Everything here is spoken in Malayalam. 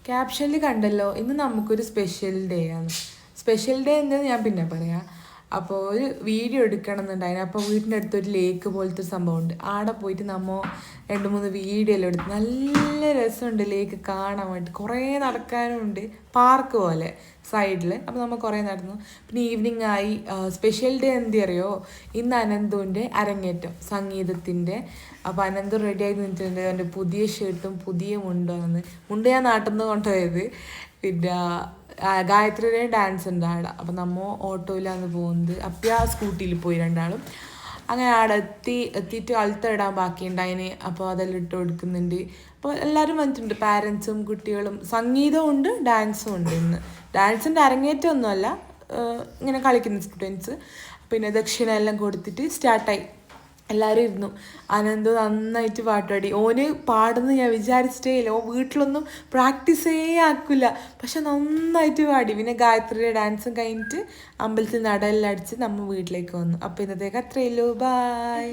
ക്യാപ്ഷനിൽ കണ്ടല്ലോ, ഇന്ന് നമുക്കൊരു സ്പെഷ്യൽ ഡേ ആണ്. സ്പെഷ്യൽ ഡേ എന്താണെന്ന് ഞാൻ പിന്നെ പറയാം. അപ്പോൾ ഒരു വീഡിയോ എടുക്കണം എന്നുണ്ടായിരുന്നു. അപ്പോൾ വീടിൻ്റെ അടുത്തൊരു ലേക്ക് പോലത്തെ ഒരു സംഭവമുണ്ട്. ആടെ പോയിട്ട് നമ്മൾ 2-3 വീഡിയോ എല്ലാം എടുത്ത് നല്ല രസമുണ്ട് ലേക്ക് കാണാൻ വേണ്ടി. കുറേ നടക്കാനുണ്ട്, പാർക്ക് പോലെ സൈഡിൽ. അപ്പോൾ നമ്മൾ കുറേ നടന്നു. പിന്നെ ഈവനിങ് ആയി. സ്പെഷ്യൽ ഡേ എന്ത് അറിയോ, ഇന്ന് അനന്തുവിൻ്റെ അരങ്ങേറ്റം സംഗീതത്തിൻ്റെ. അപ്പോൾ അനന്തു റെഡി ആയി നിന്നിട്ടുണ്ട്. എൻ്റെ പുതിയ ഷർട്ടും പുതിയ മുണ്ടാണ്. മുണ്ട് ഞാൻ നാട്ടിൽ നിന്ന് കൊണ്ടുപോയത്. പിന്നെ ഗായത്രിയുടെ ഡാൻസ് ഉണ്ട് ആടെ. അപ്പം നമ്മൾ ഓട്ടോയിലാണ് പോകുന്നത്. അപ്പം ആ സ്കൂട്ടിയിൽ പോയി രണ്ടാളും. അങ്ങനെ ആടെ എത്തിയിട്ട് അളുത്ത ഇടാൻ ബാക്കിയുണ്ടായിന്. അപ്പോൾ അതെല്ലാം ഇട്ട് കൊടുക്കുന്നുണ്ട്. അപ്പോൾ എല്ലാവരും വന്നിട്ടുണ്ട്, പാരൻസും കുട്ടികളും. സംഗീതവും ഉണ്ട്, ഡാൻസും ഉണ്ട് ഇന്ന്. ഡാൻസിൻ്റെ അരങ്ങേറ്റമൊന്നുമല്ല, ഇങ്ങനെ കളിക്കുന്ന സ്റ്റുഡൻസ്. പിന്നെ ദക്ഷിണ എല്ലാം കൊടുത്തിട്ട് സ്റ്റാർട്ടായി. എല്ലാവരും ഇരുന്നു. അനന്ത് നന്നായിട്ട് പാട്ട് പാടി. ഓന് പാടുന്ന ഞാൻ വിചാരിച്ചിട്ടേ ഇല്ല. ഓൻ വീട്ടിലൊന്നും പ്രാക്ടീസേ ആക്കില്ല, പക്ഷെ നന്നായിട്ട് പാടി. പിന്നെ ഗായത്രിയുടെ ഡാൻസും കഴിഞ്ഞിട്ട് അമ്പലത്തിൽ നടയെല്ലാം അടിച്ച് നമ്മൾ വീട്ടിലേക്ക് വന്നു. അപ്പോൾ ഇന്നത്തേക്ക് അത്രയേ ഉള്ളൂ. ബായ്.